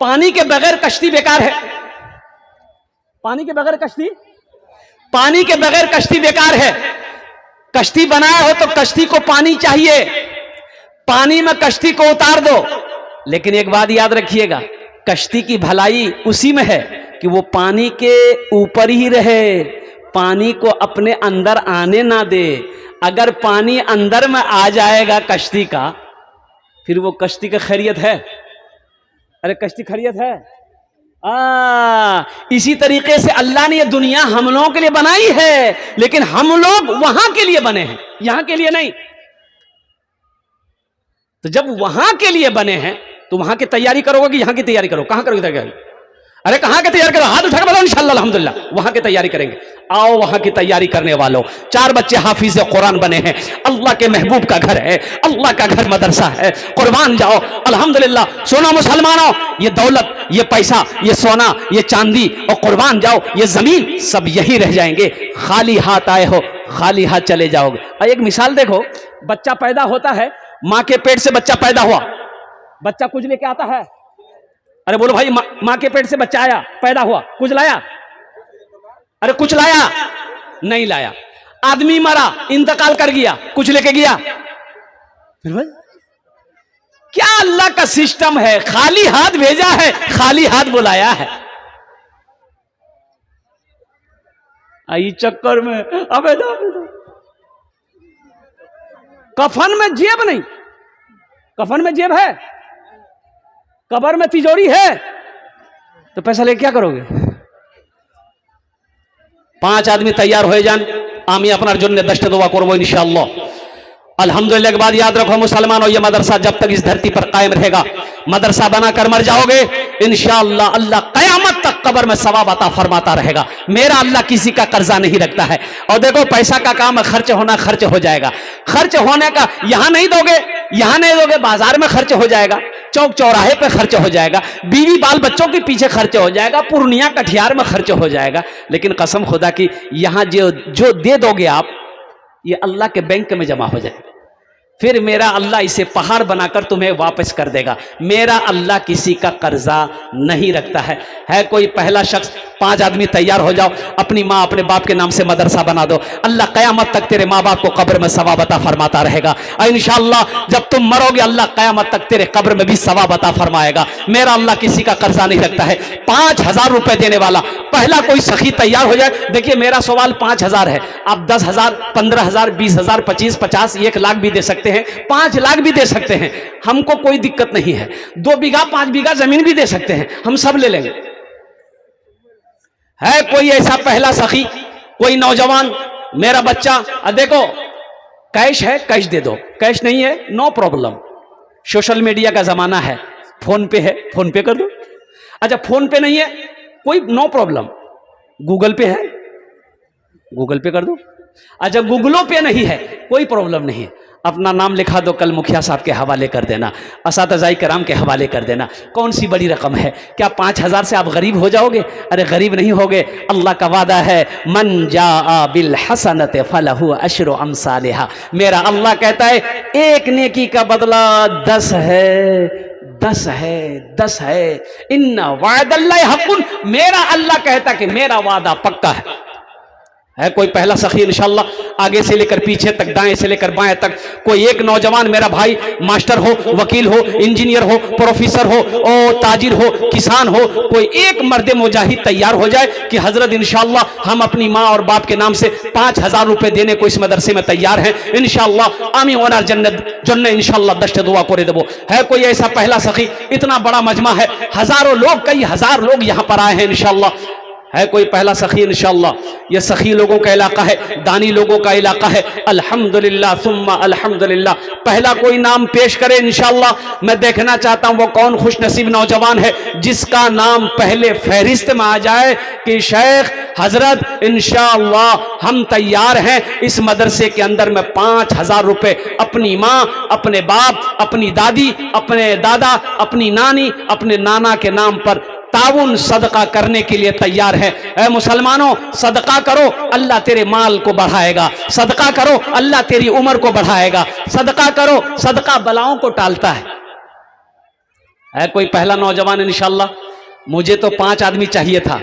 पानी के बगैर कश्ती बेकार है। पानी के बगैर कश्ती बेकार है। कश्ती बनाया हो तो कश्ती को पानी चाहिए, पानी में कश्ती को उतार दो। लेकिन एक बात याद रखिएगा, कश्ती की भलाई उसी में है कि वो पानी के ऊपर ही रहे, पानी को अपने अंदर आने ना दे। अगर पानी अंदर में आ जाएगा कश्ती का, फिर वो कश्ती का खैरियत है? अरे कश्ती खैरियत है? इसी तरीके से अल्लाह ने ये दुनिया हम लोगों के लिए बनाई है, लेकिन हम लोग वहां के लिए बने हैं, यहां के लिए नहीं। तो जब वहां के लिए बने हैं तो वहां की तैयारी करोगे कि यहां की तैयारी करो? कहां करोगे तैयारी? अरे कहां की तैयारी करो? हाथ उठाकर बताओ। इंशाअल्लाह अल्हम्दुलिल्लाह वहां की तैयारी करेंगे। आओ वहां की तैयारी करने वालों, 4 बच्चे हाफिज कुरान बने हैं। अल्लाह के महबूब का घर है, अल्लाह का घर मदरसा है, कुर्बान जाओ अल्हम्दुलिल्लाह। सोना मुसलमानों, ये दौलत, ये पैसा, ये सोना, ये चांदी और कुर्बान जाओ ये जमीन, सब यही रह जाएंगे। खाली हाथ आए हो, खाली हाथ चले जाओगे। एक मिसाल देखो, बच्चा पैदा होता है, मां के पेट से बच्चा पैदा हुआ, बच्चा कुछ लेके आता है। अरे बोलो भाई, मां के पेट से बच्चा आया, पैदा हुआ, कुछ लाया? अरे कुछ लाया? नहीं लाया। आदमी मरा, इंतकाल कर गया, कुछ लेके गया? फिर भाई क्या अल्लाह का सिस्टम है? खाली हाथ भेजा है, खाली हाथ बुलाया है। आई चक्कर में अबे दो कफन में जेब नहीं, कफन में जेब है, कब्र में तिजोरी है, तो पैसा लेके क्या करोगे? 5 आदमी तैयार हो जान, आमी अपनार जन्य 10टा दुआ करबो इंशाअल्लाह। अल्हम्दुलिल्लाह के बाद याद रखो मुसलमानों, ये मदरसा जब तक इस धरती पर कायम रहेगा, मदरसा बनाकर मर जाओगे इंशाअल्लाह अल्लाह कयामत तक कब्र में सवाब अता फरमाता रहेगा। मेरा अल्लाह किसी का कर्जा नहीं रखता है। और देखो पैसा का काम है, खर्च होना खर्च हो जाएगा। खर्च होने का यहां नहीं दोगे बाजार में खर्च हो जाएगा, चौक चौराहे पे खर्च हो जाएगा, बीवी बाल बच्चों के पीछे खर्च हो जाएगा, पूर्णिया कटिहार में खर्च हो जाएगा। लेकिन कसम खुदा की यहां जो दे दोगे आप, ये अल्लाह के बैंक में जमा हो जाएगा। फिर मेरा अल्लाह इसे पहाड़ बनाकर तुम्हें वापस कर देगा। मेरा अल्लाह किसी का कर्जा नहीं रखता है कोई पहला शख्स? 5 आदमी तैयार हो जाओ, अपनी माँ अपने बाप के नाम से मदरसा बना दो, अल्लाह कयामत तक तेरे माँ बाप को कब्र में सवाब अता फरमाता रहेगा। और इंशाअल्लाह जब तुम मरोगे अल्लाह कयामत तक तेरे कब्र में भी सवाब अता फरमाएगा। मेरा अल्लाह किसी का कर्जा नहीं रखता है। 5000 रुपए देने वाला पहला कोई सखी तैयार हो जाए। देखिए मेरा सवाल 5000 है, आप 10,000, 15,000, 20,000, 25, 50, 1 लाख भी दे सकते हैं, 5 लाख भी दे सकते हैं, हमको कोई दिक्कत नहीं है। 2 बीघा 5 बीघा जमीन भी दे सकते हैं, हम सब ले लेंगे। है कोई ऐसा पहला सखी, कोई नौजवान, मेरा बच्चा देखो कैश है कैश दे दो, कैश नहीं है नो प्रॉब्लम, सोशल मीडिया का जमाना है, फोन पे है फोन पे कर दो। अच्छा फोन पे नहीं है कोई नो प्रॉब्लम, गूगल पे है गूगल पे कर दो। अच्छा गूगलों पे नहीं है कोई प्रॉब्लम नहीं है, अपना नाम लिखा दो, कल मुखिया साहब के हवाले कर देना, असातिज़ाए किराम के हवाले कर देना। कौन सी बड़ी रकम है? क्या 5000 से आप गरीब हो जाओगे? अरे गरीब नहीं होगे, अल्लाह का वादा है मन जाआ बिल हसनत फलहु अशरु अमसालिहा। मेरा अल्लाह कहता है एक नेकी का बदला 10 है, 10 है, 10 है। इन्ना वादल्लाहि हक़्क़ुन, मेरा अल्लाह कहता कि मेरा वादा पक्का है कोई पहला सखी इंशाअल्लाह आगे से लेकर पीछे तक, दाएं से लेकर बाएं तक, कोई एक नौजवान मेरा भाई मास्टर हो, वकील हो, इंजीनियर हो, प्रोफेसर हो, और ताजिर हो, किसान हो, कोई एक मर्द मुजाहिद तैयार हो जाए कि हजरत इंशाअल्लाह हम अपनी माँ और बाप के नाम से 5000 रुपए देने को इस मदरसे में तैयार हैं इंशाअल्लाह। आमी ओनार जन्नत जन्नत इंशाअल्लाह 10 दुआ करे देबो। है कोई ऐसा पहला सखी? इतना बड़ा मजमा है, हजारों लोग, कई हजार लोग यहाँ पर आए हैं इंशाअल्लाह। है कोई पहला सखी इंशाअल्लाह? ये सखी लोगों का इलाका है, दानी लोगों का इलाका है। अल्हम्दुलिल्लाह सुम्मा अल्हम्दुलिल्लाह। पहला कोई नाम पेश करे इंशाअल्लाह। मैं देखना चाहता हूं वो कौन खुशनसीब नौजवान है जिसका नाम पहले फहरिस्त में आ जाए कि शेख हजरत इंशाअल्लाह हम तैयार हैं इस मदरसे के अंदर में 5000 रुपए अपनी माँ, अपने बाप, अपनी दादी, अपने दादा, अपनी नानी, अपने नाना के नाम पर ताउन सदका करने के लिए तैयार है। ऐ मुसलमानों सदका करो, अल्लाह तेरे माल को बढ़ाएगा, सदका करो अल्लाह तेरी उम्र को बढ़ाएगा, सदका करो, सदका बलाओं को टालता है कोई पहला नौजवान इंशाअल्लाह? मुझे तो 5 आदमी चाहिए था,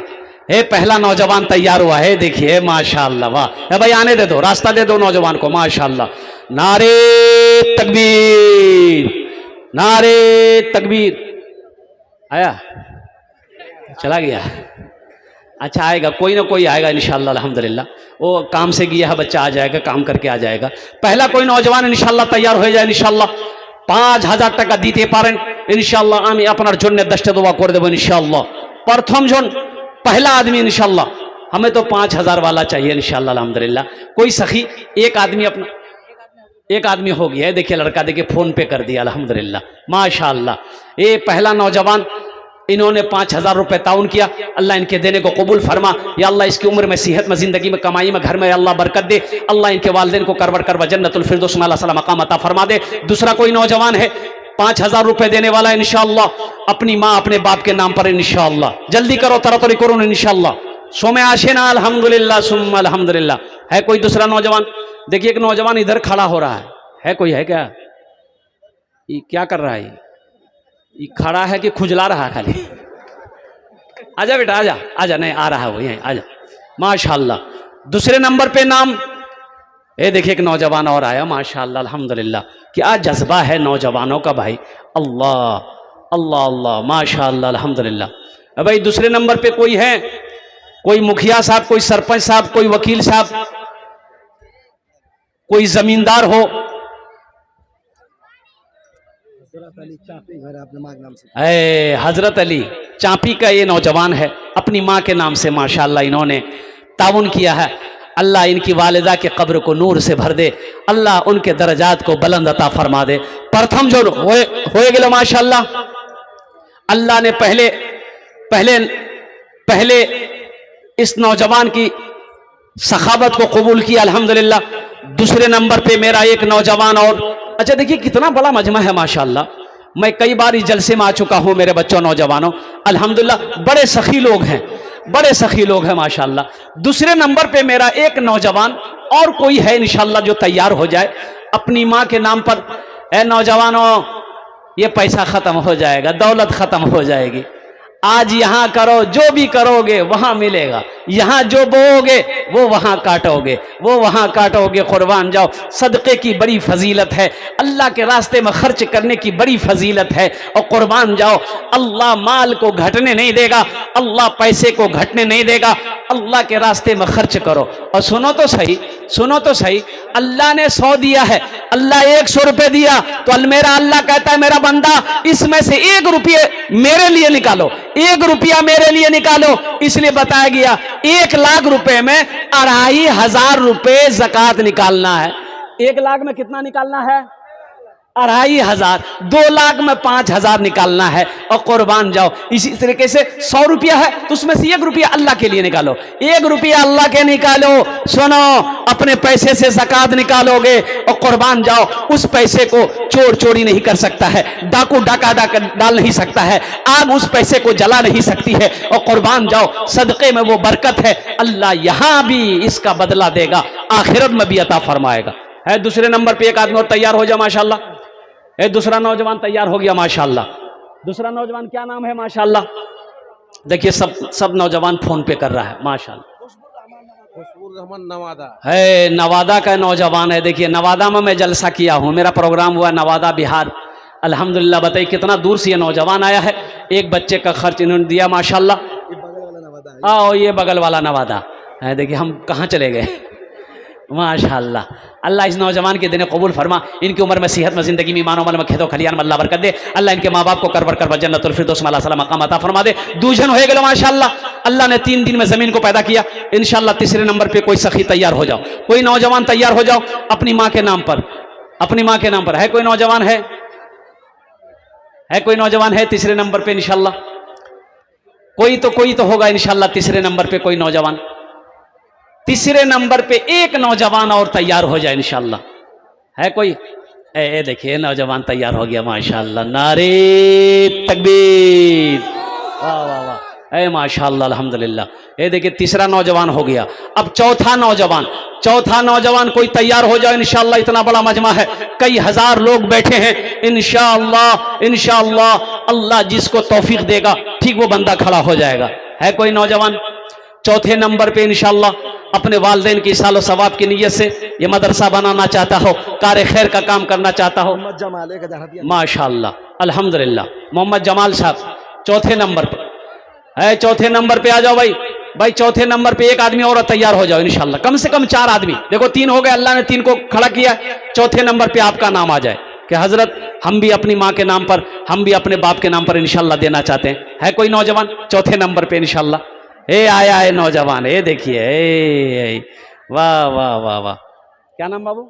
पहला नौजवान तैयार हुआ है, देखिए माशाअल्लाह। वाह भाई आने दे दो, रास्ता दे दो नौजवान को, माशाअल्लाह। नारे तकबीर, नारे तकबीर। आया? चला गया? अच्छा आएगा, कोई ना कोई आएगा इंशाअल्लाह अल्हम्दुलिल्लाह। वो काम से गया है बच्चा, आ जाएगा, काम करके आ जाएगा। पहला कोई नौजवान इंशाअल्लाह तैयार हो जाए इंशाअल्लाह। 5000 টাকা দিতে পারেন इंशाअल्लाह, আমি আপনার জন্য 10টা দোয়া করে দেব इंशाअल्लाह। प्रथम जन पहला आदमी इंशाअल्लाह, हमें तो 5000 वाला चाहिए इंशाअल्लाह अल्हम्दुलिल्लाह। कोई सखी एक आदमी अपना, एक आदमी हो गया है, देखिए लड़का देखिए फोन पे कर दिया अल्हम्दुलिल्लाह माशाअल्लाह। ये पहला नौजवान, इन्होंने 5000 रुपए ताउन किया, अल्लाह इनके देने को कबूल फरमा। या अल्लाह इसकी उम्र में, सेहत में, जिंदगी में, कमाई में, घर में अल्लाह बरकत दे। अल्लाह इनके वालिदैन को करवर करवा जन्नतुल फिरदौस में अल्लाह मकाम अता फरमा दे। दूसरा कोई नौजवान है 5000 रुपए देने वाला इंशाअल्लाह, अपनी माँ अपने बाप के नाम पर इंशाअल्लाह। जल्दी करो, तरतरी करो इंशाअल्लाह। सोमे आशेना अल्हम्दुलिल्लाह सुम्मा अल्हम्दुलिल्लाह। है कोई दूसरा नौजवान? देखिए एक नौजवान इधर खड़ा हो रहा है कोई है क्या? ये क्या कर रहा है? ये खड़ा है कि खुजला रहा है खाली? आजा बेटा आजा, आजा, नहीं आ रहा है वो, यहीं आजा माशाअल्लाह। दूसरे नंबर पे नाम, देखिए एक नौजवान और आया माशाअल्लाह अल्हम्दुलिल्लाह। क्या जज्बा है नौजवानों का भाई, अल्लाह अल्लाह अल्लाह माशाअल्लाह अल्हम्दुलिल्लाह। भाई दूसरे नंबर पे कोई है? कोई मुखिया साहब, कोई सरपंच साहब, कोई वकील साहब, कोई जमींदार हो, हजरत अली चापी का ये नौजवान है, अपनी माँ के नाम से माशाल्लाह इन्होंने ताउन किया है। अल्लाह इनकी वालिदा के कब्र को नूर से भर दे, अल्लाह उनके दर्जात को बुलंद अता फरमा दे। प्रथम जो होए गेलो माशाल्लाह, अल्लाह ने पहले पहले पहले इस नौजवान की सखावत को कबूल किया अल्हम्दुलिल्लाह। दूसरे नंबर पे मेरा एक नौजवान और, अच्छा देखिए कितना बड़ा मजमा है माशाल्लाह। मैं कई बार इस जलसे में आ चुका हूं मेरे बच्चों नौजवानों, अल्हम्दुलिल्लाह बड़े सखी लोग हैं, बड़े सखी लोग हैं माशाल्लाह। दूसरे नंबर पे मेरा एक नौजवान और कोई है इंशाल्लाह जो तैयार हो जाए अपनी माँ के नाम पर। ए नौजवानों, ये पैसा खत्म हो जाएगा, दौलत खत्म हो जाएगी। आज यहां करो, जो भी करोगे वहां मिलेगा, यहां जो बोओगे वो वहां काटोगे, वो वहां काटोगे। कुर्बान जाओ, सदक़े की बड़ी फजीलत है, अल्लाह के रास्ते में खर्च करने की बड़ी फजीलत है। और कुर्बान जाओ, अल्लाह माल को घटने नहीं देगा, अल्लाह पैसे को घटने नहीं देगा। अल्लाह के रास्ते में खर्च करो। और सुनो तो सही, सुनो तो सही, अल्लाह ने 100 दिया है, अल्लाह 100 रुपए दिया, तो मेरा अल्लाह कहता है मेरा बंदा इसमें से 1 रुपये मेरे लिए निकालो, 1 रुपया मेरे लिए निकालो। इसलिए बताया गया 1 लाख रुपए में 2500 रुपए जकात निकालना है। 1 लाख में कितना निकालना है? 2500। 2 लाख में 5000 निकालना है। और कुर्बान जाओ, इसी तरीके से 100 रुपया है तो उसमें से 1 रुपया अल्लाह के लिए निकालो, 1 रुपया अल्लाह के निकालो। सुनो, अपने पैसे से ज़कात निकालोगे और कुर्बान जाओ, उस पैसे को चोर चोरी नहीं कर सकता है, डाकू डाका डाल नहीं सकता है, आग उस पैसे को जला नहीं सकती है। और कुर्बान जाओ, सदक़े में वो बरकत है, अल्लाह यहां भी इसका बदला देगा, आखिरत में भी अता फरमाएगा। है दूसरे नंबर पे एक आदमी और तैयार हो जाए माशाल्लाह। दूसरा नौजवान तैयार हो गया माशाल्लाह। दूसरा नौजवान क्या नाम है माशाल्लाह? देखिए सब नौजवान फोन पे कर रहा है माशाल्लाह। नवादा है, नवादा का नौजवान है। देखिए नवादा में मैं जलसा किया हूँ, मेरा प्रोग्राम हुआ नवादा बिहार, अल्हम्दुलिल्लाह। बताइए कितना दूर से ये नौजवान आया है, एक बच्चे का खर्च इन्होंने दिया माशाल्लाह। आओ, ये बगल वाला नवादा है। देखिए हम कहाँ चले गए माशाल्लाह। अल्लाह इस नौजवान के दिन कबूल फरमा, इनकी उम्र में सेहत में जिंदगी में ईमान अमल में खेतों खलियान में अल्लाह बरकत दे। अल्लाह इनके माँ बाप को करबर करबर जन्नतुल फिरदौस में अल्लाह सलाम मकाम अता फरमा दे। दूजन हो गए माशाल्लाह। अल्लाह ने 3 दिन में जमीन को पैदा किया। इंशाल्लाह तीसरे नंबर पे कोई सखी तैयार हो जाओ, कोई नौजवान तैयार हो जाओ अपनी माँ के नाम पर, अपनी माँ के नाम पर। है कोई नौजवान? है कोई नौजवान? है तीसरे नंबर पे इंशाल्लाह। कोई तो होगा इंशाल्लाह तीसरे नंबर पे कोई नौजवान। तीसरे नंबर पे एक नौजवान और तैयार हो जाए इंशाल्लाह। है कोई? देखिए नौजवान तैयार हो गया माशाल्लाह। नारे तकबीर, वाह वाह वाह, माशाल्लाह अल्हम्दुलिल्लाह। ये देखिए तीसरा नौजवान हो गया। अब चौथा नौजवान कोई तैयार हो जाए इंशाल्लाह। इतना बड़ा मजमा है, कई हजार लोग बैठे हैं इंशाल्लाह। अल्लाह जिसको तौफीक देगा ठीक वो बंदा खड़ा हो जाएगा। है कोई नौजवान? चौथे नंबर पे इंशाल्लाह अपने वालिदैन की सालो सवाब की नीयत से ये मदरसा बनाना चाहता हो, कार खैर का काम करना चाहता हो, माशाल्लाह अल्हम्दुलिल्लाह। मोहम्मद जमाल साहब चौथे नंबर पर है। चौथे नंबर पे आ जाओ भाई। चौथे नंबर पे एक आदमी और तैयार हो जाओ इंशाल्लाह। कम से कम 4 आदमी। देखो 3 हो गए, अल्लाह ने 3 को खड़ा किया। चौथे नंबर पे आपका नाम आ जाए कि हजरत हम भी अपनी माँ के नाम पर, हम भी अपने बाप के नाम पर इंशाल्लाह देना चाहते हैं। है कोई नौजवान? चौथे नंबर पे इंशाल्लाह। आया है नौजवान, देखिए वाह वाह वाह वाह। क्या नाम बाबू?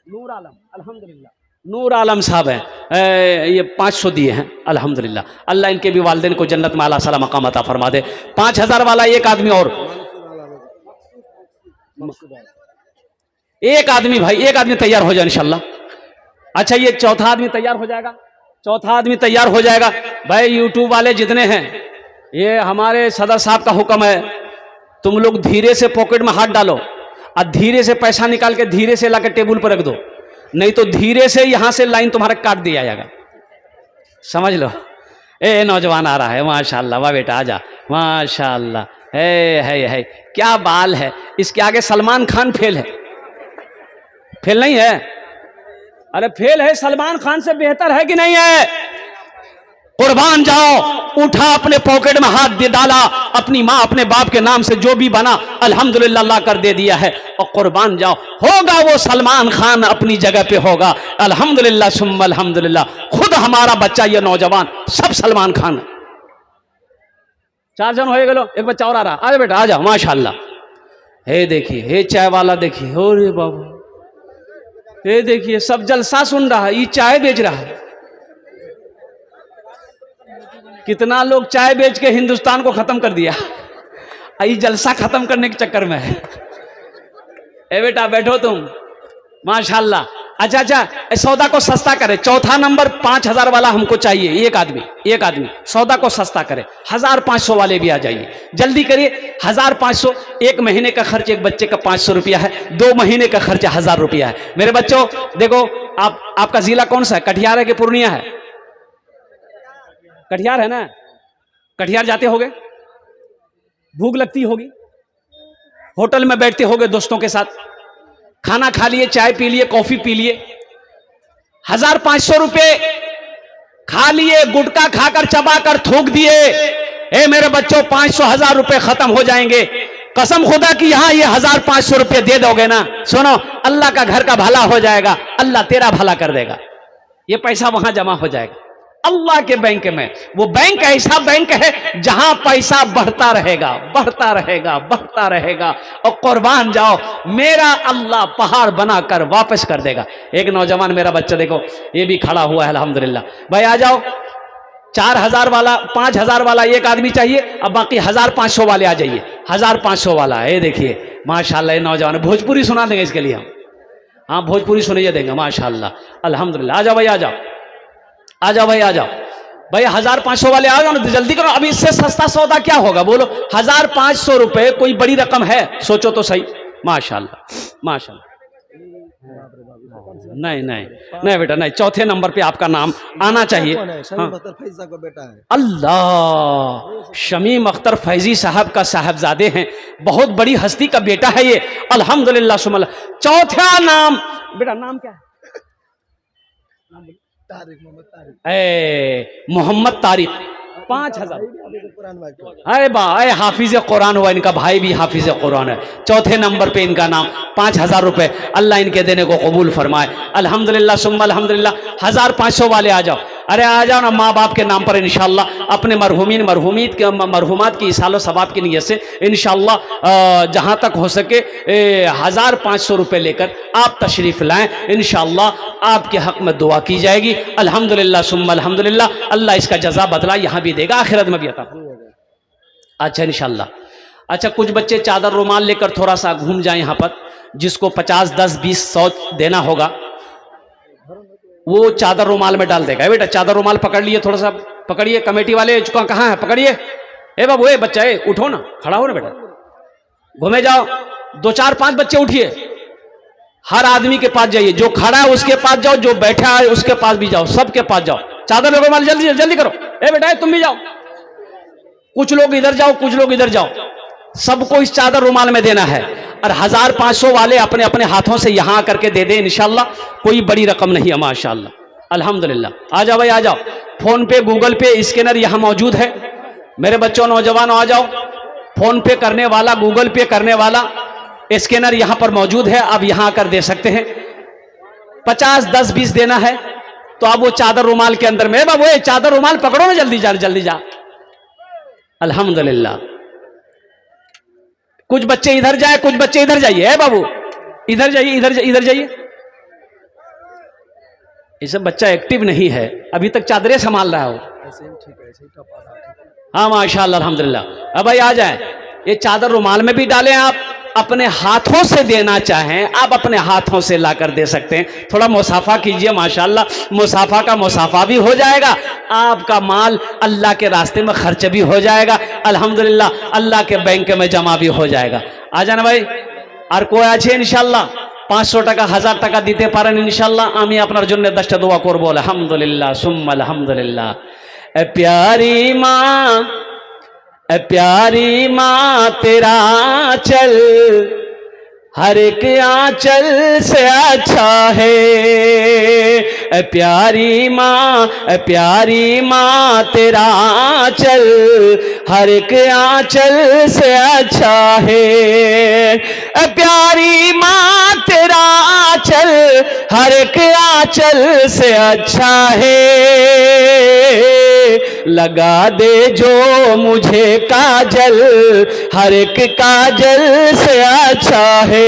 नूर आलम, अल्हम्दुलिल्लाह। नूर आलम साहब हैं, ये 500 दिए हैं अल्हम्दुलिल्लाह। अल्लाह इनके भी वालिदैन को जन्नत में आला साला मकाम अता फरमा दे। 5000 वाला एक आदमी और, एक आदमी भाई, एक आदमी तैयार हो जाए इंशाल्लाह। अच्छा ये चौथा आदमी तैयार हो जाएगा, चौथा आदमी तैयार हो जाएगा। भाई यूट्यूब वाले जितने हैं, ये हमारे सदर साहब का हुक्म है, तुम लोग धीरे से पॉकेट में हाथ डालो और धीरे से पैसा निकाल के धीरे से लाकर टेबल पर रख दो, नहीं तो धीरे से यहां से लाइन तुम्हारा काट दिया जाएगा, समझ लो। नौजवान आ रहा है माशाल्लाह। वाह बेटा आजा, माशाल्लाह। है क्या बाल है इसके आगे। सलमान खान फेल है, फेल नहीं है? अरे फेल है, सलमान खान से बेहतर है कि नहीं है? कुर्बान जाओ, उठा, अपने पॉकेट में हाथ दे डाला, अपनी माँ अपने बाप के नाम से जो भी बना अल्हम्दुलिल्लाह ला कर दे दिया है। और कुर्बान जाओ, होगा वो सलमान खान अपनी जगह पे होगा, अल्हम्दुलिल्लाह सुम्मा अल्हम्दुलिल्लाह। खुद हमारा बच्चा ये नौजवान सब सलमान खान। 4 जन हो गए, एक बच्चा और आ रहा, आ जा बेटा आ जाओ, माशाल्लाह। हे देखिए, हे चाय वाला देखिए, हो रे बाबू, ये देखिए सब जलसा सुन रहा है, ये चाय बेच रहा है। कितना लोग चाय बेच के हिंदुस्तान को खत्म कर दिया, ये जलसा खत्म करने के चक्कर में है। ए बेटा बैठो तुम, माशाल्लाह। अच्छा अच्छा, सौदा को सस्ता करे। चौथा नंबर 5000 वाला हमको चाहिए, एक आदमी सौदा को सस्ता करे। 1500 वाले भी आ जाइए, जल्दी करिए। 1500, 1 महीने का खर्च एक बच्चे का 500 रुपया है, 2 महीने का खर्च 1000 रुपया है। मेरे बच्चों देखो, आपका जिला कौन सा है? कटिहार है कि पूर्णिया है? कटिहार है ना? कटिहार जाते होगे, भूख लगती होगी, होटल में बैठते होगे दोस्तों के साथ, खाना खा लिए, चाय पी लिए, कॉफी पी लिए, 1500 रुपए खा लिए, गुटखा खाकर चबाकर थूक दिए। ए मेरे बच्चों, 500-1000 रुपए खत्म हो जाएंगे। कसम खुदा की यहां ये 1500 रुपए दे दोगे ना, सुनो, अल्लाह का घर का भला हो जाएगा, अल्लाह तेरा भला कर देगा। ये पैसा वहां जमा हो जाएगा अल्लाह के बैंक में। वो बैंक ऐसा बैंक है जहां पैसा बढ़ता रहेगा, बढ़ता रहेगा, बढ़ता रहेगा। और कुर्बान जाओ, मेरा अल्लाह पहाड़ बनाकर वापस कर देगा। एक नौजवान मेरा बच्चा देखो, ये भी खड़ा हुआ है अल्हम्दुलिल्लाह। भाई आ जाओ, 4000 वाला, 5000 वाला एक आदमी चाहिए, अब बाकी 1500 वाले आ जाइए। 1500 वाला, ये देखिए माशाल्लाह। ये नौजवान भोजपुरी सुना देंगे इसके लिए हम, हाँ भोजपुरी सुनिए देंगे माशाल्लाह अल्हम्दुलिल्लाह। आ जाओ भाई, आ जाओ, आ जाओ भाई, आ जाओ भाई। 1500 वाले आ जाओ ना, जल्दी करो। अभी इससे सस्ता सौदा क्या होगा बोलो? 1500 रुपए कोई बड़ी रकम है? सोचो तो सही। माशाल्लाह माशाल्लाह। नहीं नहीं नहीं बेटा नहीं, चौथे नंबर पे आपका नाम आना चाहिए। हाँ। अल्लाह, शमीम अख्तर फैजी साहब का साहबजादे हैं, बहुत बड़ी हस्ती का बेटा है ये, अल्हम्दुलिल्लाह सुमल्ला। चौथा नाम बेटा, नाम क्या है? मोहम्मद तारिक। 5000। अरे बा, हाफिज कुरान हुआ, इनका भाई भी हाफिज कुरान है। चौथे नंबर पे इनका नाम, 5000 रुपए, अल्लाह इनके देने को कबूल फरमाए, अल्हम्दुलिल्लाह सुम्मा अल्हम्दुलिल्लाह। 1500 वाले आ जाओ, अरे आ जाओ ना, माँ बाप के नाम पर इंशाल्लाह, अपने मरहुमात की इसालो सवाब की नीयत से इंशाल्लाह जहाँ तक हो सके 1500 रुपए लेकर आप तशरीफ लाएं। इंशाल्लाह आपके हक में दुआ की जाएगी, अल्हम्दुलिल्लाह सुम्मा अल्हम्दुलिल्लाह। अल्लाह इसका जज़ा बदला यहाँ भी देगा, आखिरत में भी अता। अच्छा इंशाल्लाह। अच्छा, कुछ बच्चे चादर रुमाल लेकर थोड़ा सा घूम जाए यहाँ पर, जिसको 50, 10, 20, 100 देना होगा वो चादर रुमाल में डाल देगा। बेटा चादर रुमाल पकड़ लिए, थोड़ा सा पकड़िए, कमेटी वाले कहाँ है? पकड़िए। ए बाबू, ए बच्चा, ए उठो ना, खड़ा हो ना बेटा, घूमे जाओ। 2, 4, 5 बच्चे उठिए, हर आदमी के पास जाइए, जो खड़ा है उसके पास जाओ, जो बैठा है उसके पास भी जाओ, सबके पास जाओ। चादर रुमाल जल्दी जल्दी करो। ए बेटा तुम भी जाओ, कुछ लोग इधर जाओ, कुछ लोग इधर जाओ, सबको इस चादर रुमाल में देना है। और 1500 वाले अपने अपने हाथों से यहां आकर के दे दें इंशाल्लाह, कोई बड़ी रकम नहीं है माशाल्लाह अल्हम्दुलिल्लाह। आ जाओ भाई, आ जाओ। फोन पे, गूगल पे, स्कैनर यहां मौजूद है। मेरे बच्चों, नौजवानों आ जाओ। फोन पे करने वाला, गूगल पे करने वाला, स्कैनर यहां पर मौजूद है, आप यहां आकर दे सकते हैं। 50, 10, 20 देना है तो आप वो चादर रुमाल के अंदर में, बाबू चादर रुमाल पकड़ो ना, जल्दी जा, जल्दी जा। अल्हम्दुलिल्लाह। कुछ बच्चे इधर जाए, कुछ बच्चे इधर जाइए। है बाबू, इधर जाइए, इधर जाइए। ये सब बच्चा एक्टिव नहीं है, अभी तक चादरें संभाल रहा हो। हाँ माशाल्लाह अल्हम्दुलिल्लाह। अब भाई आ जाए। ये चादर रुमाल में भी डालें, आप अपने हाथों से देना चाहें आप अपने हाथों से लाकर दे सकते हैं। थोड़ा मुसाफा कीजिए, माशाल्लाह मुसाफा का मुसाफा भी हो जाएगा, आपका माल अल्लाह के रास्ते में खर्च भी हो जाएगा, अल्हम्दुलिल्लाह अल्लाह के बैंक में जमा भी हो जाएगा। आ जाना भाई। और कोई আছে ইনশাআল্লাহ 500 টাকা 1000 টাকা দিতে পারেন ইনশাআল্লাহ, আমি আপনার জন্য 10টা দোয়া করব। আলহামদুলিল্লাহ সুম্মা আলহামদুলিল্লাহ। ए प्यारी माँ तेरा चल हर एक आंचल से अच्छा है प्यारी माँ तेरा आंचल, हर एक आंचल से अच्छा है प्यारी माँ तेरा आंचल, हर एक आंचल से अच्छा है। लगा दे जो मुझे काजल, हर एक काजल से अच्छा है।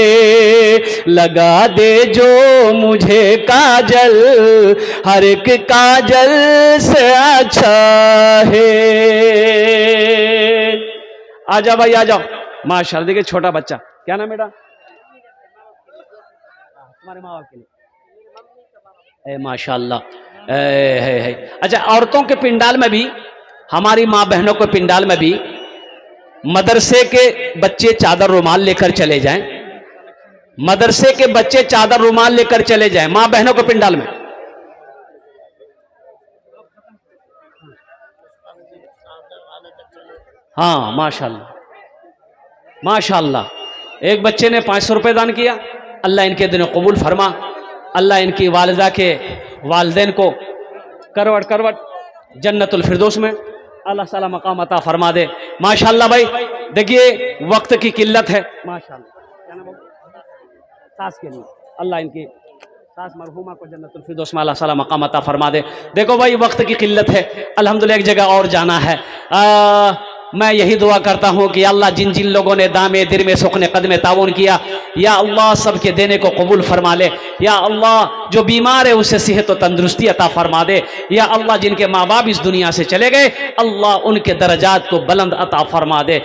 लगा दे जो मुझे काजल, हर एक काजल से अच्छा है। आ जाओ भाई आ जाओ। माशाल्लाह, देखिए छोटा बच्चा, क्या नाम बेटा? तुम्हारे माँ बाप के लिए माशाल्लाह। अच्छा, औरतों के पिंडाल में भी, हमारी माँ बहनों के पिंडाल में भी मदरसे के बच्चे चादर रुमाल लेकर चले जाएं, मदरसे के बच्चे चादर रुमाल लेकर चले जाएं माँ बहनों के पिंडाल में। हाँ माशाल्लाह माशाल्लाह। एक बच्चे ने 500 रुपये दान किया, अल्लाह इनके दिन कबूल फरमा, अल्लाह इनकी वालिदा के वालिदैन को करवट करवट जन्नतुल फिरदौस में अल्लाह ताला मकाम अता फरमा दे। माशाल्लाह भाई, देखिए वक्त की किल्लत है। माशाल्लाह, सास के लिए अल्लाह इनकी सास मरहूमा को जन्नतुल फिरदौस में अल्लाह ताला मकाम अता फरमा दे। देखो भाई, वक्त की किल्लत है, अल्हम्दुलिल्लाह एक जगह और जाना है। मैं यही दुआ करता हूँ कि अल्लाह जिन जिन लोगों ने दामे दिर में सुखने कदम ताउन किया, या अल्लाह सबके देने को कबूल फरमा ले। या अल्लाह जो बीमार है उसे सेहत और तंदुरुस्ती अता फरमा दे। या अल्लाह जिनके माँ बाप इस दुनिया से चले गए, अल्लाह उनके दर्जात को बुलंद अता फरमा दे।